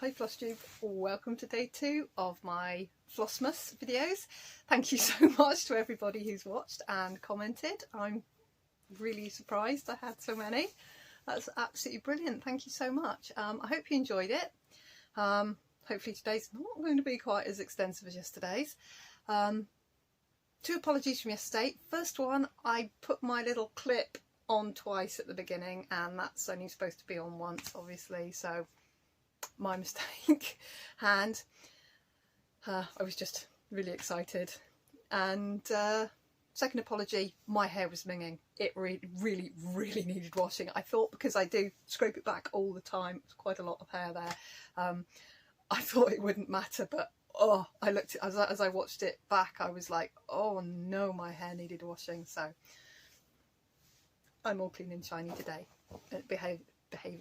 Hi FlossTube, welcome to day 2 of my Flossmas videos. Thank you so much to everybody who's watched and commented. I'm really surprised I had so many. That's absolutely brilliant. Thank you so much. I hope you enjoyed it. Hopefully today's not going to be quite as extensive as yesterday's. 2 apologies from yesterday. First one, I put my little clip on twice at the beginning and that's only supposed to be on once, obviously, so my mistake. And I was just really excited. And second apology, my hair was minging. It really needed washing. I thought, because I do scrape it back all the time, it's quite a lot of hair there, I thought it wouldn't matter, but oh, I looked at, as I watched it back, I was like, oh no, my hair needed washing. So I'm all clean and shiny today. It behave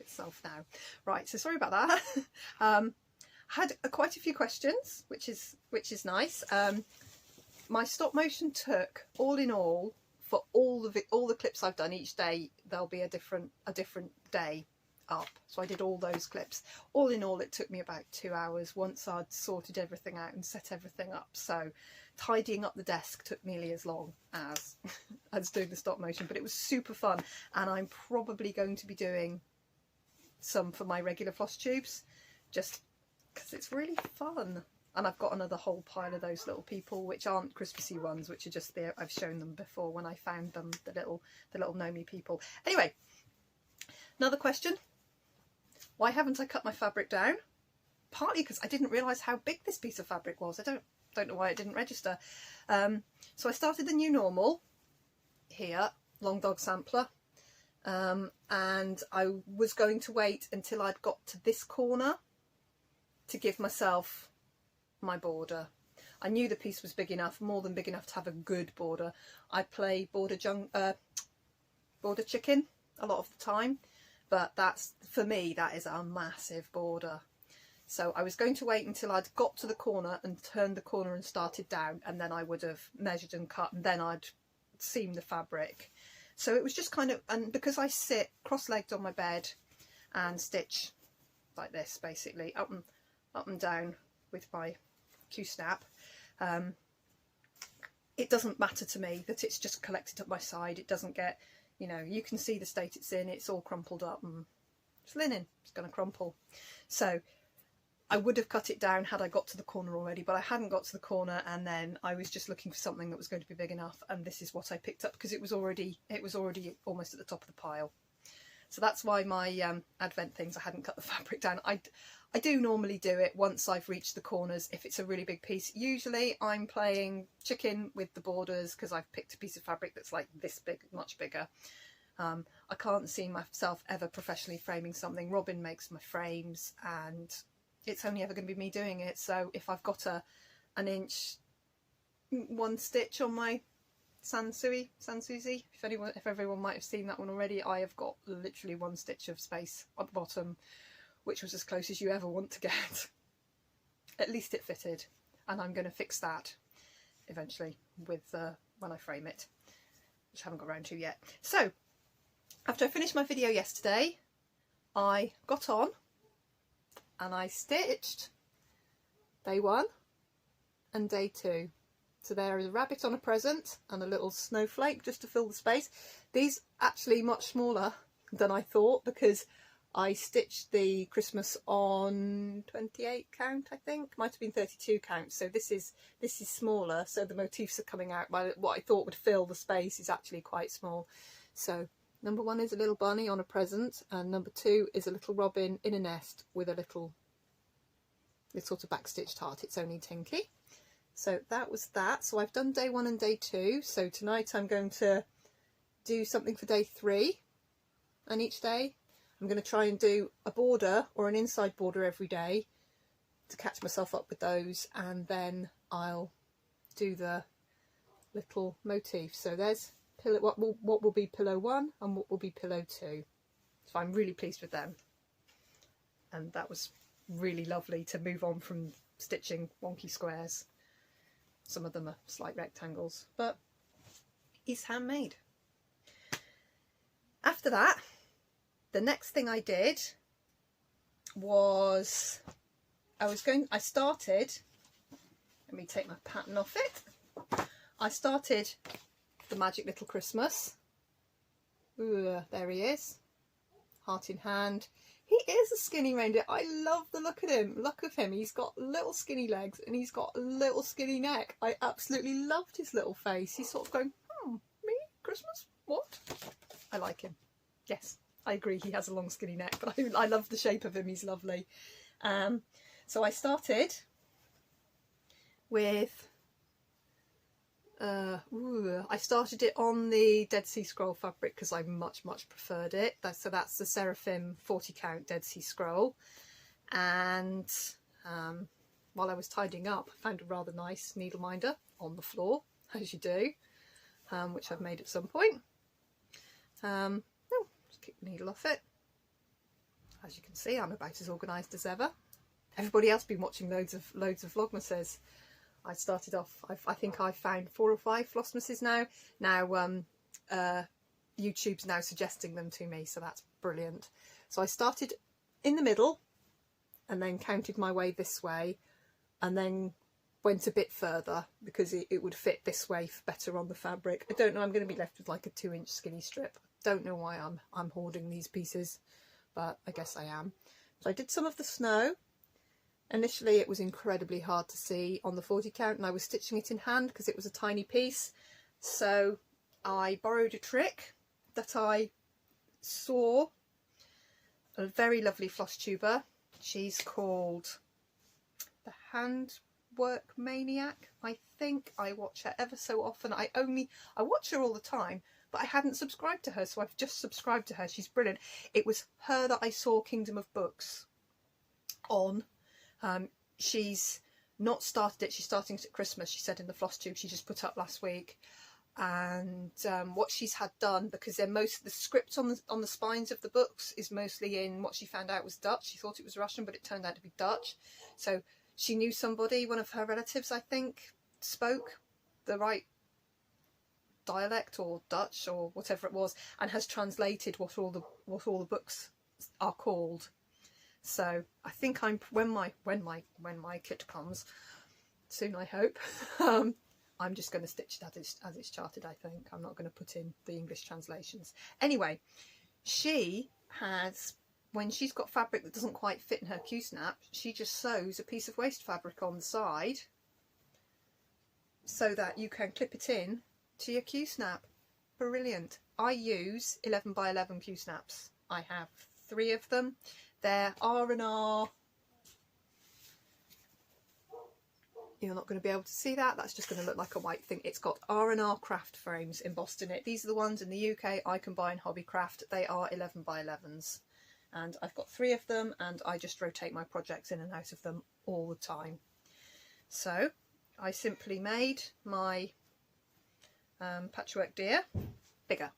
itself now. Right, so sorry about that. Had quite a few questions, which is nice. My stop motion took, all in all, for all the clips I've done each day, there'll be a different day up. So I did all those clips. All in all, it took me about 2 hours once I'd sorted everything out and set everything up. So tidying up the desk took nearly as long as doing the stop motion, but it was super fun, and I'm probably going to be doing some for my regular floss tubes just because it's really fun. And I've got another whole pile of those little people, which aren't Christmassy ones, which are just there. I've shown them before when I found them, the little gnomey people. Anyway, another question: why haven't I cut my fabric down? Partly because I didn't realise how big this piece of fabric was. I don't know why it didn't register. So I started the new normal here, long dog sampler. And I was going to wait until I'd got to this corner to give myself my border. I knew the piece was big enough, more than big enough to have a good border. I play border chicken a lot of the time, but that's, for me, that is a massive border. So I was going to wait until I'd got to the corner and turned the corner and started down, and then I would have measured and cut, and then I'd seam the fabric. So it was just kind of, and because I sit cross-legged on my bed and stitch like this, basically, up and down with my Q-snap, it doesn't matter to me that it's just collected up my side. It doesn't get, you know, you can see the state it's in. It's all crumpled up, and it's linen. It's going to crumple. So I would have cut it down had I got to the corner already, but I hadn't got to the corner, and then I was just looking for something that was going to be big enough, and this is what I picked up because it was already almost at the top of the pile. So that's why my advent things, I hadn't cut the fabric down. I do normally do it once I've reached the corners if it's a really big piece. Usually I'm playing chicken with the borders because I've picked a piece of fabric that's like this big, much bigger. I can't see myself ever professionally framing something. Robin makes my frames, and it's only ever going to be me doing it. So if I've got an inch, 1 stitch on my Sansuzi, if everyone might have seen that one already, I have got literally 1 stitch of space at the bottom, which was as close as you ever want to get. At least it fitted, and I'm going to fix that eventually with when I frame it, which I haven't got around to yet. So after I finished my video yesterday, I got on and I stitched day 1 and day 2. So there is a rabbit on a present and a little snowflake just to fill the space. These actually much smaller than I thought because I stitched the Christmas on 28 count, I think. Might have been 32 count. So this is smaller, so the motifs are coming out. What I thought would fill the space is actually quite small. So number 1 is a little bunny on a present, and number 2 is a little robin in a nest with a little sort of backstitched heart. It's only Tinky. So that was that. So I've done day 1 and day 2. So tonight I'm going to do something for day 3, and each day I'm going to try and do a border or an inside border every day to catch myself up with those, and then I'll do the little motif. So there's pillow, what will be pillow 1 and what will be pillow 2. So I'm really pleased with them, and that was really lovely to move on from stitching wonky squares. Some of them are slight rectangles, but it's handmade. After that, the next thing I did was I started, let me take my pattern off it. I started the Magic Little Christmas. Ooh, there he is, heart in hand. He is a skinny reindeer. I love the look at him. Look at him. He's got little skinny legs and he's got a little skinny neck. I absolutely loved his little face. He's sort of going, me? Christmas? What? I like him. Yes, I agree. He has a long skinny neck, but I love the shape of him. He's lovely. So I started with... I started it on the Dead Sea Scroll fabric because I much preferred it. So that's the Seraphim 40 count Dead Sea Scroll, and while I was tidying up I found a rather nice needle minder on the floor, as you do, which I've made at some point. Just keep the needle off it. As you can see, I'm about as organised as ever. Everybody else been watching loads of Vlogmases. I started off, I think I've found 4 or 5 Flossmases now. YouTube's now suggesting them to me, so that's brilliant. So I started in the middle and then counted my way this way and then went a bit further because it would fit this way better on the fabric. I don't know, I'm going to be left with like a 2-inch skinny strip. Don't know why I'm hoarding these pieces, but I guess I am. So I did some of the snow. Initially it was incredibly hard to see on the 40 count and I was stitching it in hand because it was a tiny piece. So I borrowed a trick that I saw a very lovely floss tuber. She's called the Handwork Maniac, I think. I watch her ever so often. I watch her all the time, but I hadn't subscribed to her, so I've just subscribed to her. She's brilliant. It was her that I saw Kingdom of Books on. She's not started it, she's starting it at Christmas, she said in the floss tube she just put up last week. And what she's had done, because they're most the script on the spines of the books is mostly in what she found out was Dutch. She thought it was Russian, but it turned out to be Dutch. So she knew somebody, one of her relatives I think, spoke the right dialect or Dutch or whatever it was, and has translated what all the books are called. So I think when my kit comes soon, I hope, I'm just going to stitch it as it's charted. I think I'm not going to put in the English translations. Anyway, she has, when she's got fabric that doesn't quite fit in her Q-snap, she just sews a piece of waste fabric on the side so that you can clip it in to your Q-snap. Brilliant. I use 11 by 11 Q-snaps. I have 3 of them. They're R&R. You're not going to be able to see that. That's just going to look like a white thing. It's got R&R craft frames embossed in it. These are the ones in the UK I can buy in Hobbycraft. They are 11 by 11s. And I've got 3 of them and I just rotate my projects in and out of them all the time. So I simply made my patchwork deer bigger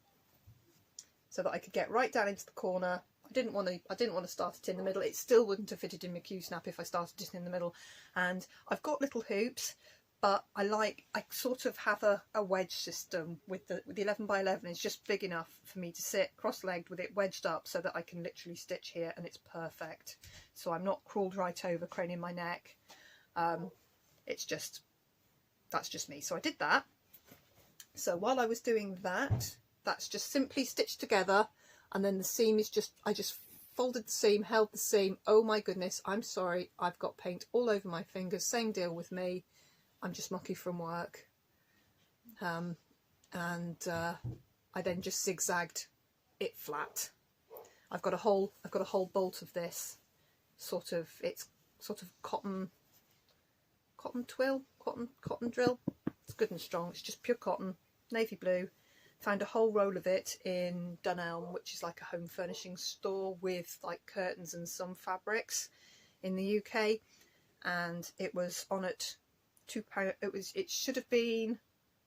so that I could get right down into the corner. I didn't want to start it in the middle. It still wouldn't have fitted in my Q-snap if I started it in the middle. And I've got little hoops, but I sort of have a wedge system with the 11 by 11. It's just big enough for me to sit cross-legged with it wedged up so that I can literally stitch here, and it's perfect. So I'm not crawled right over, craning my neck. That's just me. So I did that. So while I was doing that, that's just simply stitched together. And then the seam is I just folded the seam, held the seam. Oh my goodness, I'm sorry, I've got paint all over my fingers. Same deal with me. I'm just mucky from work. I then just zigzagged it flat. I've got a whole bolt of this it's sort of cotton drill. It's good and strong. It's just pure cotton, navy blue. Found a whole roll of it in Dunelm, which is like a home furnishing store with like curtains and some fabrics in the UK, and it was on at £2. It should have been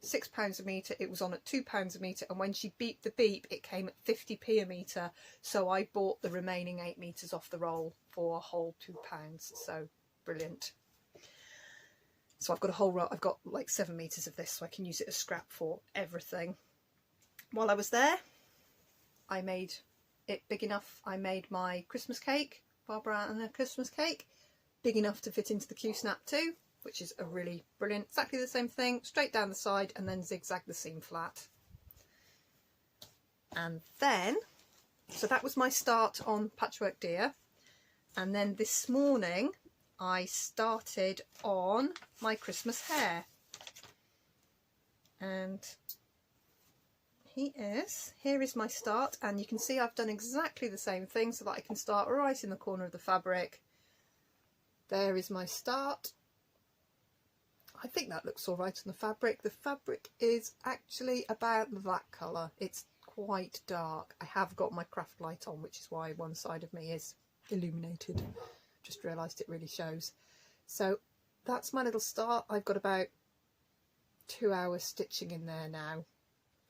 £6 a metre. It was on at £2 a metre, and when she beeped the beep, it came at 50p a metre. So I bought the remaining 8 metres off the roll for a whole £2. So brilliant. So I've got a whole roll. I've got like 7 metres of this, so I can use it as scrap for everything. While I was there, I made it big enough. I made my Christmas cake, Barbara and a Christmas cake, big enough to fit into the Q-snap too, which is a really brilliant, exactly the same thing, straight down the side and then zigzag the seam flat. And then, so that was my start on Patchwork Deer. And then this morning I started on my Christmas hare. And here is my start, and you can see I've done exactly the same thing so that I can start right in the corner of the fabric. There is my start. I think that looks all right on the fabric. The fabric is actually about that colour. It's quite dark. I have got my craft light on, which is why one side of me is illuminated. Just realised it really shows. So that's my little start. I've got about 2 hours stitching in there now.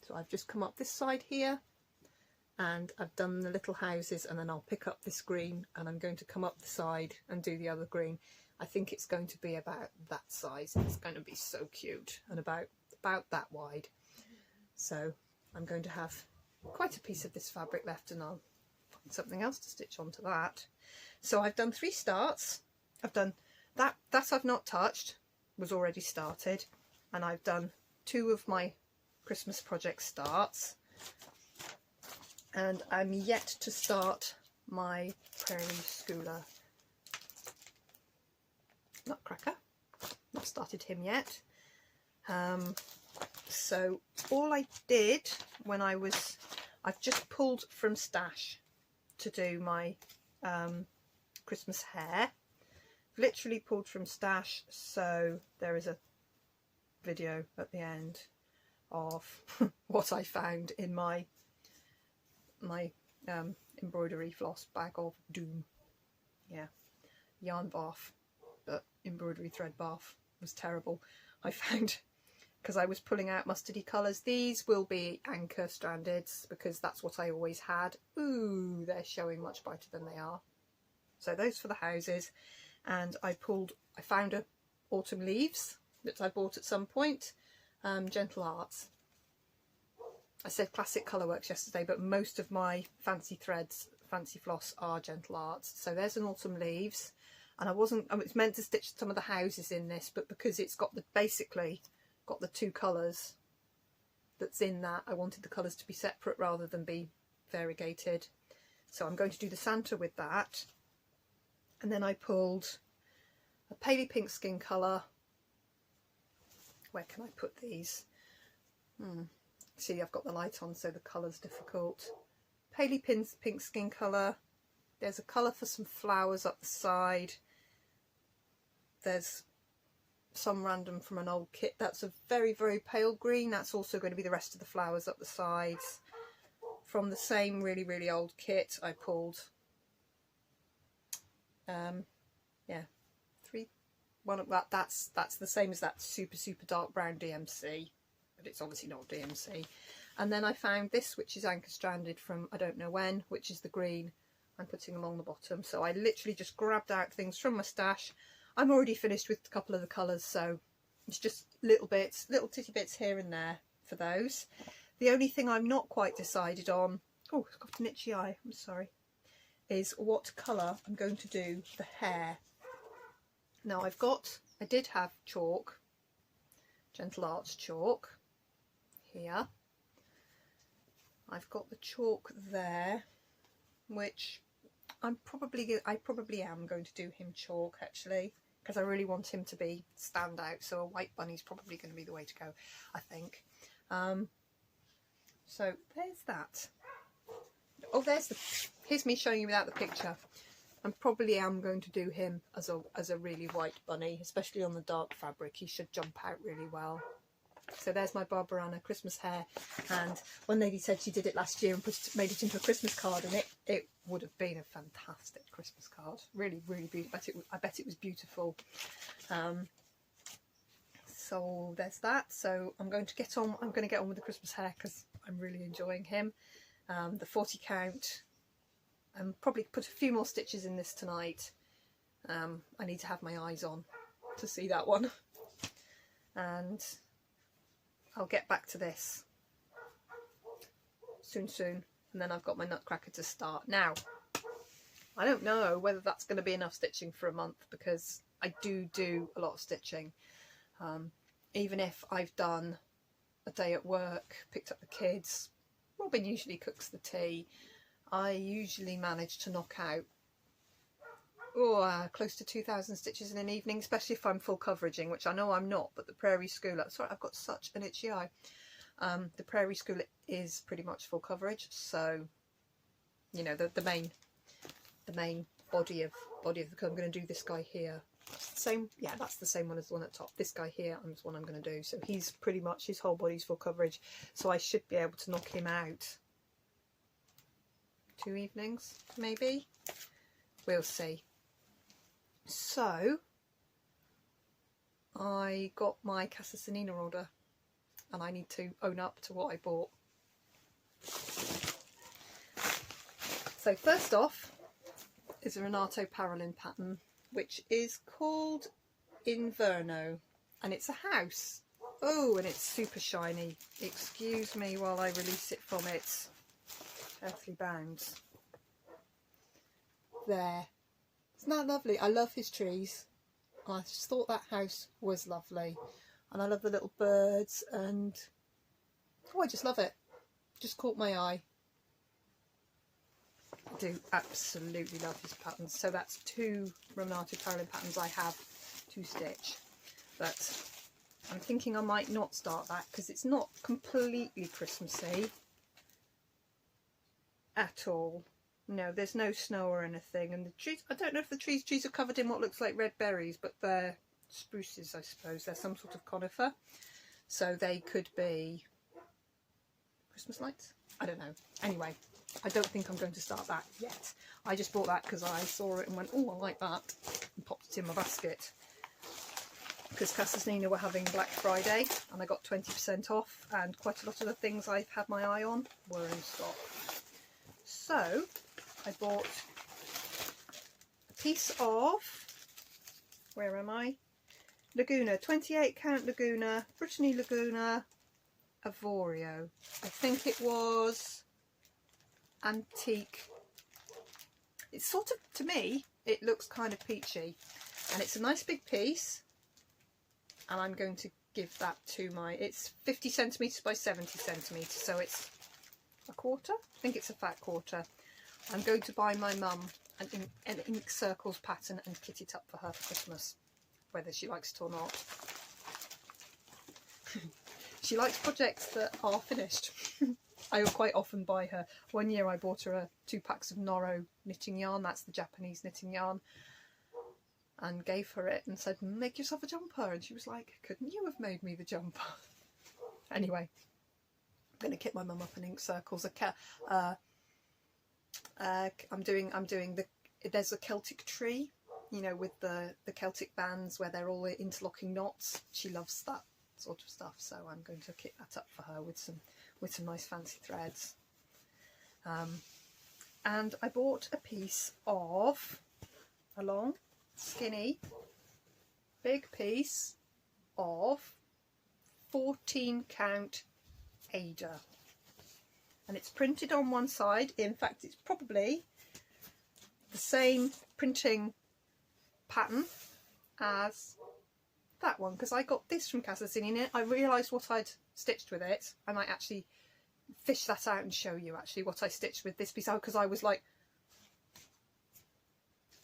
So I've just come up this side here and I've done the little houses, and then I'll pick up this green and I'm going to come up the side and do the other green. I think it's going to be about that size. It's going to be so cute, and about that wide. So I'm going to have quite a piece of this fabric left, and I'll find something else to stitch onto that. So I've done 3 starts. I've done that I've not touched, was already started, and I've done 2 of my Christmas project starts, and I'm yet to start my Prairie Schooler Nutcracker. Not started him yet. So all I did when I've just pulled from stash to do my Christmas hare. Literally pulled from stash, so there is a video at the end of what I found in my embroidery floss bag of doom. Yeah, yarn bath, but embroidery thread bath was terrible. I found, because I was pulling out mustardy colours, these will be anchor stranded because that's what I always had. Ooh, they're showing much brighter than they are. So those for the houses. And I found a autumn leaves that I bought at some point. Gentle Arts. I said Classic Colourworks yesterday, but most of my fancy threads, fancy floss, are Gentle Arts. So there's an autumn leaves, and I was meant to stitch some of the houses in this, but because it's got basically got the 2 colours that's in that, I wanted the colours to be separate rather than be variegated. So I'm going to do the Santa with that, and then I pulled a paley pink skin colour. Where can I put these? See, I've got the light on, so the colour's difficult. Paley pink skin colour. There's a colour for some flowers up the side. There's some random from an old kit. That's a very, very pale green. That's also going to be the rest of the flowers up the sides. From the same really, really old kit, I pulled, one of that. That's the same as that super, super dark brown DMC, but it's obviously not DMC. And then I found this, which is anchor stranded from I don't know when, which is the green I'm putting along the bottom. So I literally just grabbed out things from my stash. I'm already finished with a couple of the colours, so it's just little bits, little titty bits here and there for those. The only thing I'm not quite decided on, oh, I've got an itchy eye, I'm sorry, is what colour I'm going to do the hair. Now I did have chalk, Gentle Arts chalk here. I've got the chalk there, which I probably am going to do him chalk actually, because I really want him to be stand out. So a white bunny's probably going to be the way to go, I think. So there's that. Oh, here's me showing you without the picture. I probably am going to do him as a really white bunny, especially on the dark fabric. He should jump out really well. So there's my Barbarana Christmas hare, and one lady said she did it last year and made it into a Christmas card, and it would have been a fantastic Christmas card. Really, really beautiful. I bet it was beautiful. So there's that. So I'm going to get on with the Christmas hare because I'm really enjoying him. The 40 count. Probably put a few more stitches in this tonight. I need to have my eyes on to see that one, and I'll get back to this soon, and then I've got my Nutcracker to start. Now, I don't know whether that's going to be enough stitching for a month, because I do a lot of stitching. Even if I've done a day at work, picked up the kids, Robin usually cooks the tea, I usually manage to knock out close to 2,000 stitches in an evening, especially if I'm full coveraging, which I know I'm not, but the Prairie Schooler, sorry, I've got such an itchy eye. The Prairie Schooler is pretty much full coverage, so you know, the main body of the colour. I'm going to do this guy here. That's the same, yeah, that's the same one as the one at the top. This guy here is the one I'm going to do. So he's pretty much, his whole body's full coverage, so I should be able to knock him out 2 evenings, maybe. We'll see. So I got my Casa Sanina order, and I need to own up to what I bought. So first off is a Renato Parolin pattern, which is called Inverno, and it's a house. Oh, and it's super shiny. Excuse me while I release it from its earthly bounds. There. Isn't that lovely? I love his trees. I just thought that house was lovely. And I love the little birds, and oh, I just love it. Just caught my eye. I do absolutely love his patterns. So that's 2 Renato Parolin patterns I have to stitch. But I'm thinking I might not start that because it's not completely Christmassy at all. No, there's no snow or anything, and the trees, I don't know if the trees are covered in what looks like red berries, but they're spruces, I suppose. They're some sort of conifer, so they could be Christmas lights? I don't know. Anyway, I don't think I'm going to start that yet. I just bought that because I saw it and went, oh, I like that, and popped it in my basket. Because Casa Sanina were having Black Friday, and I got 20% off, and quite a lot of the things I've had my eye on were in stock. So I bought a piece of, where am I? Laguna, 28 count Laguna, Brittany Laguna, Avorio. I think it was antique. It's sort of, to me, it looks kind of peachy, and it's a nice big piece, and I'm going to give that to my, it's 50 centimetres by 70 centimetres, so it's a quarter. I think it's a fat quarter. I'm going to buy my mum an ink circles pattern and kit it up for her for Christmas, whether she likes it or not. She likes projects that are finished. I quite often buy her. One year I bought her 2 packs of Noro knitting yarn, that's the Japanese knitting yarn, and gave her it and said, make yourself a jumper, and she was like, couldn't you have made me the jumper? Anyway, I'm going to kit my mum up in ink circles. I'm doing the, there's a Celtic tree, you know, with the Celtic bands where they're all interlocking knots. She loves that sort of stuff, so I'm going to kit that up for her with some nice fancy threads. And I bought a piece of a long, skinny, big piece of 14 count Ada. And it's printed on one side. In fact, it's probably the same printing pattern as that one, because I got this from Casa Sanina. I realised what I'd stitched with it. I might actually fish that out and show you actually what I stitched with this piece out, because I was like,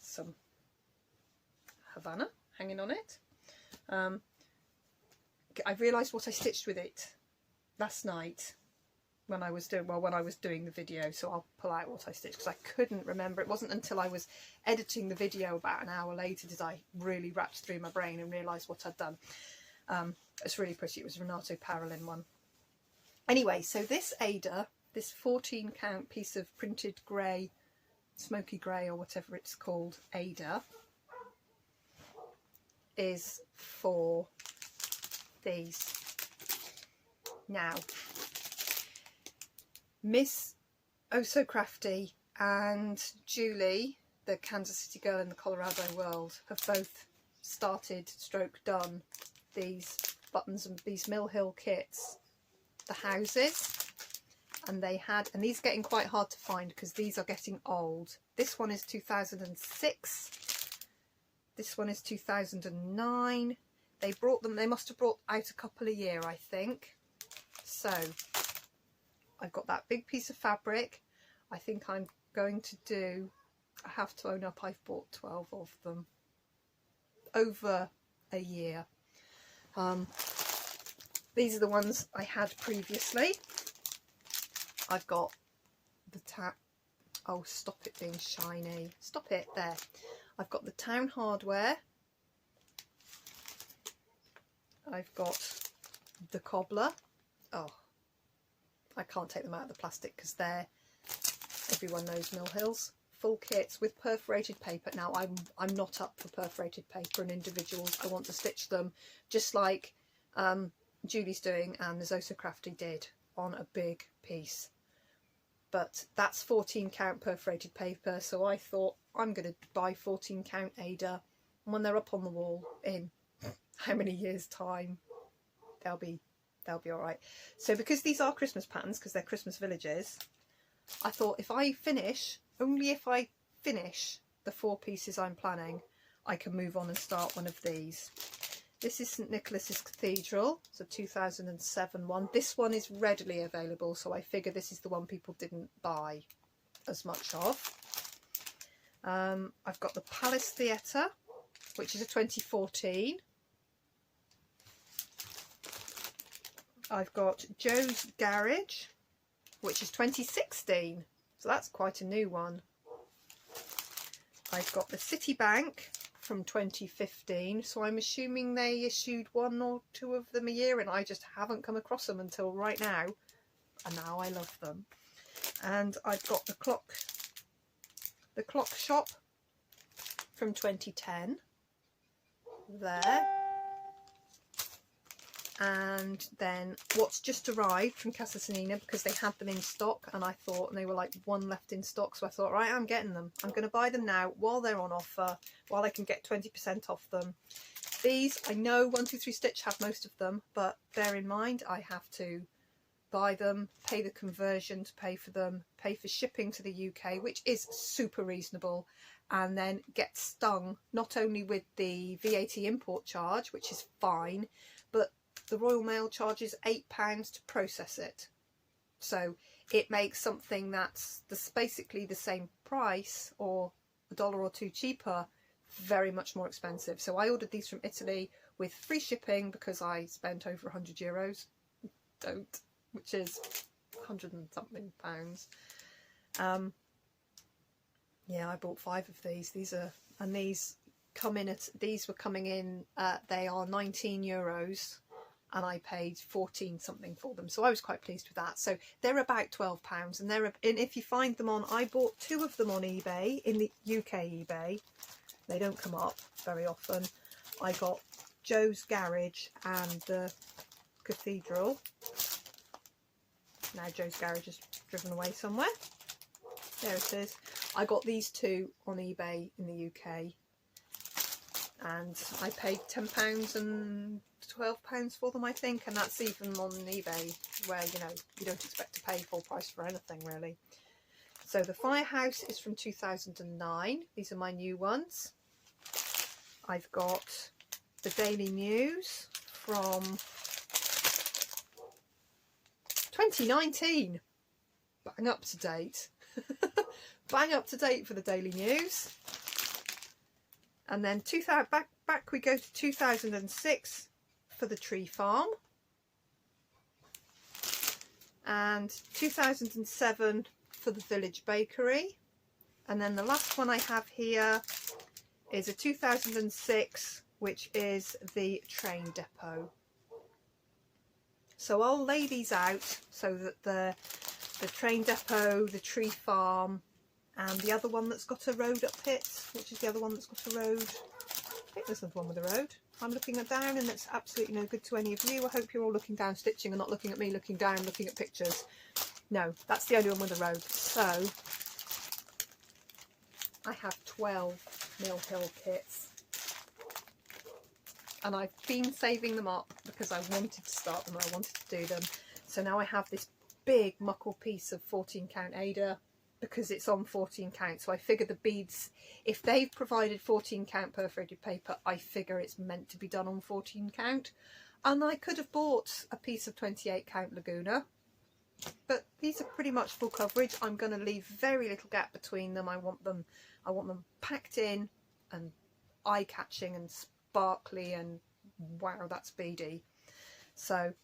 some Havana hanging on it. I realised what I stitched with it last night when I was doing the video, so I'll pull out what I stitched because I couldn't remember. It wasn't until I was editing the video about an hour later did I really ratchet through my brain and realise what I'd done. It's really pretty. It was a Renato Parolin one. Anyway, so this Ada, this 14 count piece of printed grey, smoky grey or whatever it's called, Ada, is for these. Now, Miss Oh So Crafty and Julie, the Kansas City girl in the Colorado world, have both started done these buttons and these Mill Hill kits, the houses, and they had, and these are getting quite hard to find because these are getting old. This one is 2006. This one is 2009. They brought them, they must have brought out a couple a year, I think. So I've got that big piece of fabric. I think I'm going to do, I have to own up, I've bought 12 of them over a year. These are the ones I had previously. I've got the oh, stop it being shiny. Stop it, there. I've got the Town Hardware. I've got the Cobbler. Oh, I can't take them out of the plastic because they're, everyone knows Mill Hills. Full kits with perforated paper. Now I'm not up for perforated paper and individuals. I want to stitch them just like Julie's doing and the Zosa Crafty did on a big piece. But that's 14 count perforated paper, so I thought I'm going to buy 14 count Ada, and when they're up on the wall in how many years time, they'll be all right. So because these are Christmas patterns, because they're Christmas villages, I thought if I finish, only if I finish the 4 pieces I'm planning, I can move on and start one of these. This is St Nicholas's Cathedral. It's a 2007 one. This one is readily available, so I figure this is the one people didn't buy as much of. I've got the Palace Theatre, which is a 2014. I've got Joe's Garage, which is 2016. So that's quite a new one. I've got the Citibank from 2015, so I'm assuming they issued 1 or 2 of them a year, and I just haven't come across them until right now, and now I love them. And I've got the clock shop from 2010 there, and then what's just arrived from Casa Sanina, because they had them in stock, and I thought, and they were like 1 left in stock, so I thought, right, I'm getting them. I'm going to buy them now while they're on offer, while I can get 20% off them. These, I know 123 Stitch have most of them, but bear in mind I have to buy them, pay the conversion to pay for them, pay for shipping to the UK, which is super reasonable, and then get stung not only with the VAT import charge, which is fine, but the Royal Mail charges £8 to process it. So it makes something that's basically the same price, or $1 or 2 cheaper, very much more expensive. So I ordered these from Italy with free shipping because I spent over €100. Which is 100 and something pounds. Yeah, I bought 5 of these. These come in at, these were coming in, they are €19, and I paid 14 something for them, so I was quite pleased with that. So they're about £12, and and if you find them on, I bought 2 of them on eBay, in the UK eBay. They don't come up very often. I got Joe's Garage and the Cathedral. Now Joe's Garage is driven away somewhere. There it is. I got these 2 on eBay in the UK, and I paid £10 and £12 for them, I think, and that's even on eBay, where, you know, you don't expect to pay full price for anything really. So the Firehouse is from 2009. These are my new ones. I've got the Daily News from 2019. Bang up to date. Bang up to date for the Daily News. And then back we go to 2006 for the Tree Farm, and 2007 for the Village Bakery. And then the last one I have here is a 2006, which is the Train Depot. So I'll lay these out so that the Train Depot, the Tree Farm, and the other one that's got a road up it, which is the other one that's got a road. I think there's another one with a road. I'm looking at down, and it's absolutely no good to any of you. I hope you're all looking down stitching and not looking at me looking down looking at pictures. No, that's the only one with a road. So I have 12 Mill Hill kits, and I've been saving them up because I wanted to start them, I wanted to do them. So now I have this big muckle piece of 14 count Ada, because it's on 14 count. So I figure the beads, if they've provided 14 count perforated paper, I figure it's meant to be done on 14 count. And I could have bought a piece of 28 count Laguna, but these are pretty much full coverage. I'm going to leave very little gap between them. I want them packed in and eye-catching and sparkly, and wow, that's beady. So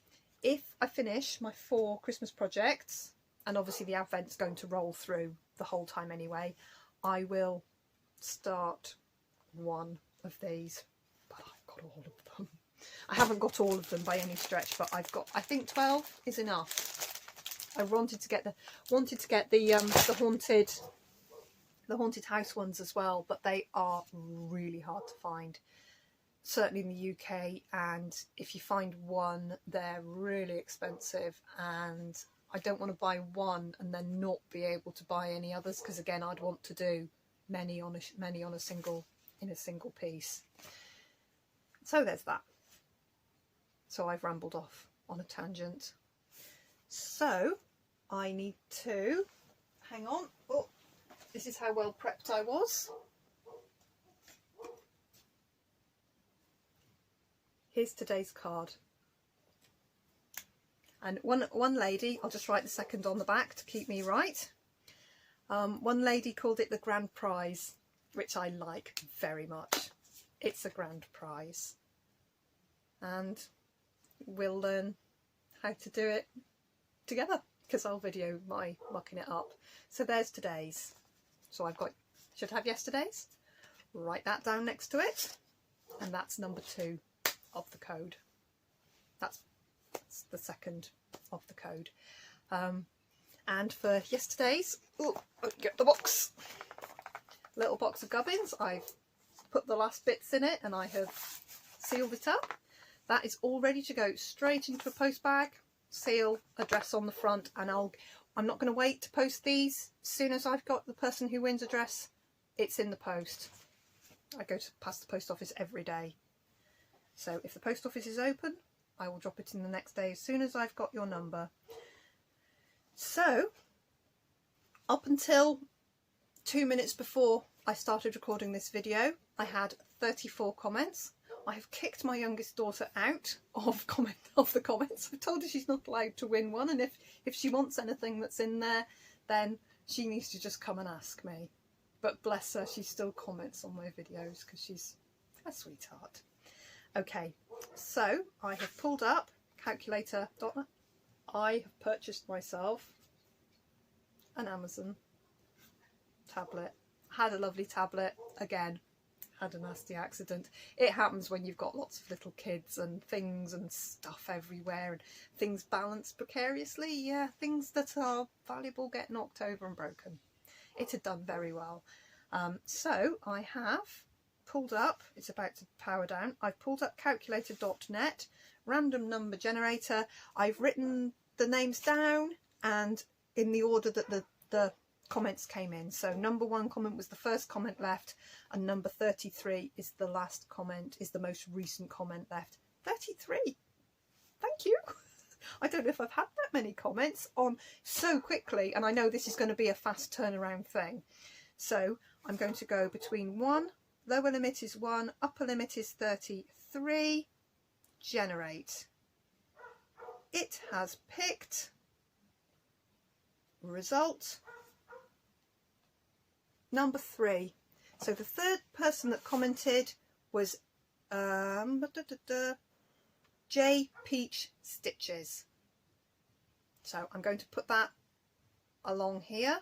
if I finish my 4 Christmas projects, and obviously the Advent's going to roll through the whole time anyway, I will start one of these, but I've got all of them. I haven't got all of them by any stretch, but I've got, I think 12 is enough. I wanted to get the haunted house ones as well, but they are really hard to find, certainly in the UK, and if you find one, they're really expensive, and I don't want to buy one and then not be able to buy any others, because again, I'd want to do many on a single piece. So there's that. So I've rambled off on a tangent. So I need to, hang on, oh, this is how well prepped I was. Here's today's card. And one lady, I'll just write the second on the back to keep me right. One lady called it the grand prize, which I like very much. It's a grand prize. And we'll learn how to do it together, because I'll video my mucking it up. So there's today's. So I've got, should have yesterday's. Write that down next to it. And that's number 2 of the code. That's the second of the code. And for yesterday's, get the box. Little box of gubbins. I've put the last bits in it and I have sealed it up. That is all ready to go straight into a post bag, seal, address on the front, and I'm not going to wait to post these. As soon as I've got the person who wins address, it's in the post. I go past the post office every day. So if the post office is open, I will drop it in the next day as soon as I've got your number. So up until 2 minutes before I started recording this video, I had 34 comments. I have kicked my youngest daughter out of the comments. I told her she's not allowed to win one, and if she wants anything that's in there, then she needs to just come and ask me. But bless her, she still comments on my videos because she's a sweetheart. Okay, so I have pulled up calculator.net. I have purchased myself an Amazon tablet. Had a lovely tablet. Again, had a nasty accident. It happens when you've got lots of little kids and things and stuff everywhere and things balanced precariously. Yeah, things that are valuable get knocked over and broken. It had done very well. So I have pulled up, it's about to power down, I've pulled up calculator.net, random number generator. I've written the names down and in the order that the comments came in. So number 1 comment was the first comment left, and number 33 is the last comment, is the most recent comment left. 33! Thank you! I don't know if I've had that many comments on so quickly, and I know this is going to be a fast turnaround thing. So I'm going to go between 1, lower limit is 1, upper limit is 33, generate. It has picked result number 3. So the third person that commented was J Peach Stitches. So I'm going to put that along here.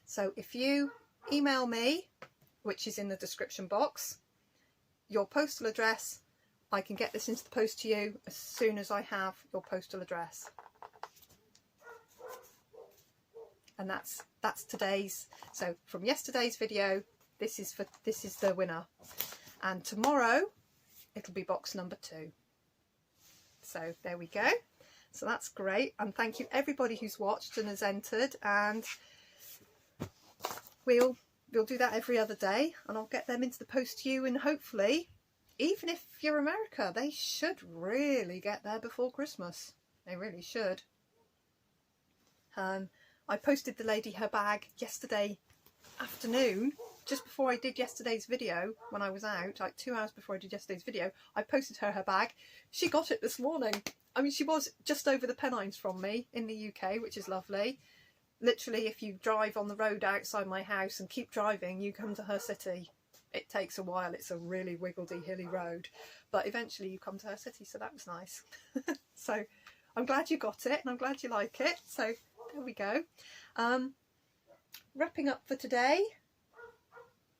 So if you email me, which is in the description box, your postal address, I can get this into the post to you as soon as I have your postal address. And that's today's. So from yesterday's video, this is the winner, and tomorrow it'll be box number 2. So there we go. So that's great, and thank you everybody who's watched and has entered, and we'll do that every other day, and I'll get them into the post to you, and hopefully, even if you're America, they should really get there before Christmas. They really should. I posted the lady her bag yesterday afternoon, just before I did yesterday's video. When I was out, like 2 hours before I did yesterday's video, I posted her bag. She got it this morning. I mean, she was just over the Pennines from me in the UK, which is lovely. Literally, if you drive on the road outside my house and keep driving, you come to her city. It takes a while. It's a really wiggledy, hilly road, but eventually you come to her city, so that was nice. So I'm glad you got it, and I'm glad you like it. So there we go. Wrapping up for today,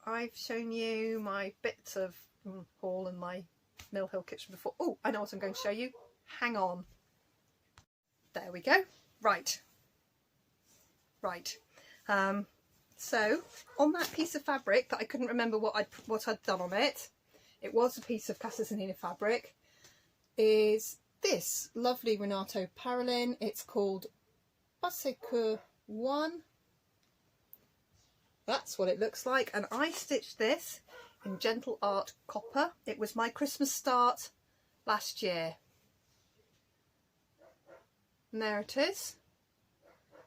I've shown you my bits of haul in my Mill Hill kitchen before. Oh, I know what I'm going to show you. Hang on. There we go. Right. So on that piece of fabric that I couldn't remember what I'd done on it, it was a piece of Castellina fabric, is this lovely Renato Parolin. It's called Basecoeur 1. That's what it looks like, and I stitched this in Gentle Art Copper. It was my Christmas start last year. And there it is.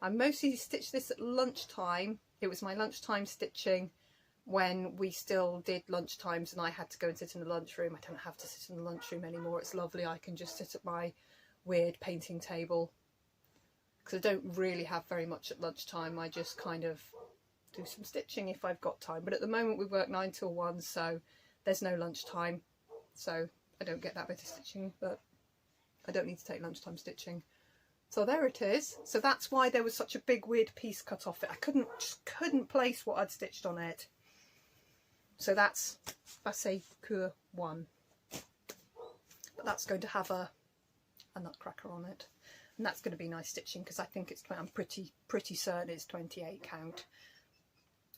I mostly stitched this at lunchtime. It was my lunchtime stitching when we still did lunch times and I had to go and sit in the lunchroom. I don't have to sit in the lunchroom anymore. It's lovely. I can just sit at my weird painting table because I don't really have very much at lunchtime. I just kind of do some stitching if I've got time. But at the moment we work 9 till 1, so there's no lunchtime. So I don't get that bit of stitching, but I don't need to take lunchtime stitching. So there it is. So that's why there was such a big weird piece cut off it. I couldn't place what I'd stitched on it. So that's Basecoeur 1. But that's going to have a nutcracker on it. And that's going to be nice stitching because I think it's, I'm pretty certain it's 28 count.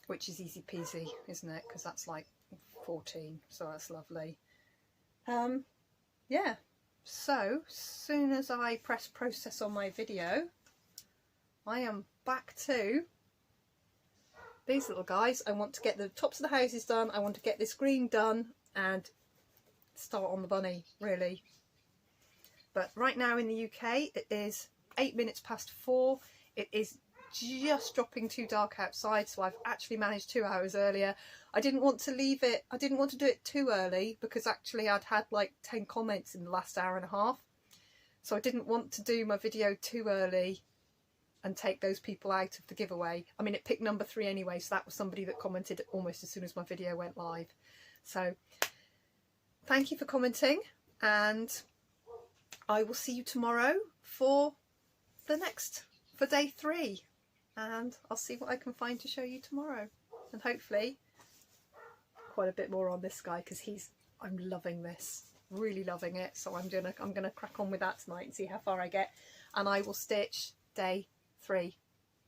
Which is easy peasy, isn't it? Because that's like 14, so that's lovely. Yeah. So, soon as I press process on my video, I am back to these little guys. I want to get the tops of the houses done, I want to get this green done and start on the bunny, really. But right now in the UK it is 8 minutes past 4. It is just dropping too dark outside, so I've actually managed 2 hours earlier. I didn't want to leave it, I didn't want to do it too early because actually I'd had like 10 comments in the last hour and a half, so I didn't want to do my video too early and take those people out of the giveaway. I mean, it picked number 3 anyway, so that was somebody that commented almost as soon as my video went live. So thank you for commenting, and I will see you tomorrow for day 3. And I'll see what I can find to show you tomorrow, and hopefully quite a bit more on this guy because I'm loving this, really loving it. So I'm gonna crack on with that tonight and see how far I get, and I will stitch day 3.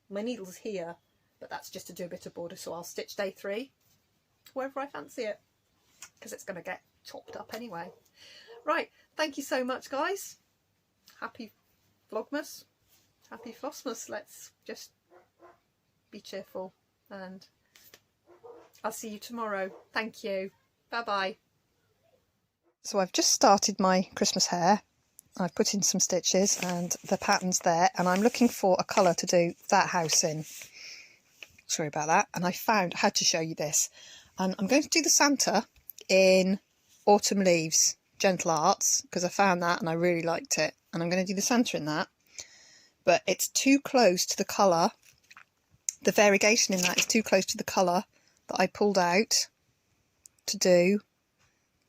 My needle's here, but that's just to do a bit of border, so I'll stitch day 3 wherever I fancy it because it's gonna get chopped up anyway. Right, thank you so much, guys. Happy Vlogmas, happy Flossmas. Let's just be cheerful, and I'll see you tomorrow. Thank you. Bye bye. So I've just started my Christmas hair. I've put in some stitches and the pattern's there, and I'm looking for a colour to do that house in. Sorry about that. And I had to show you this. And I'm going to do the Santa in Autumn Leaves, Gentle Arts, because I found that and I really liked it. And I'm going to do the Santa in that. But it's too close to the colour. The variegation in that is too close to the colour that I pulled out to do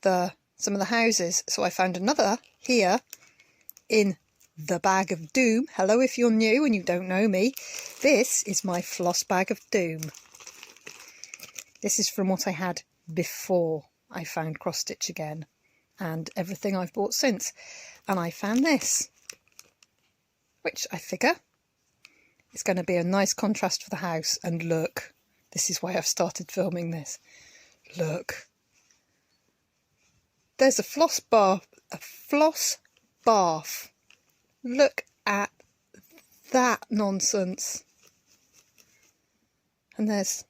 some of the houses. So I found another here in the Bag of Doom. Hello if you're new and you don't know me. This is my Floss Bag of Doom. This is from what I had before I found cross stitch again, and everything I've bought since. And I found this, which I figure is going to be a nice contrast for the house. And look, this is why I've started filming this. Look, there's a floss bath. Look at that nonsense. And there's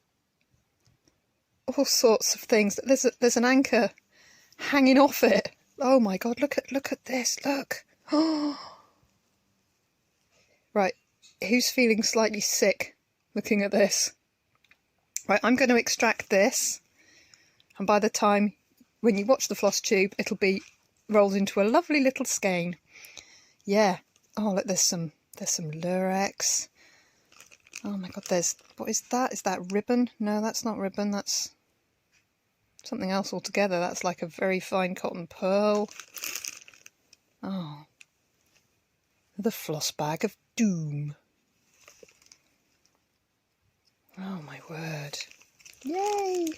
all sorts of things. There's an anchor hanging off it. Oh my god, look at this, look. Right, who's feeling slightly sick looking at this? Right, I'm going to extract this, and by the time when you watch the floss tube, it'll be rolled into a lovely little skein. Yeah. Oh, look, there's some lurex. Oh my god, what is that? Is that ribbon? No, that's not ribbon, that's something else altogether. That's like a very fine cotton pearl. Oh, the floss bag of doom. Oh my word. Yay!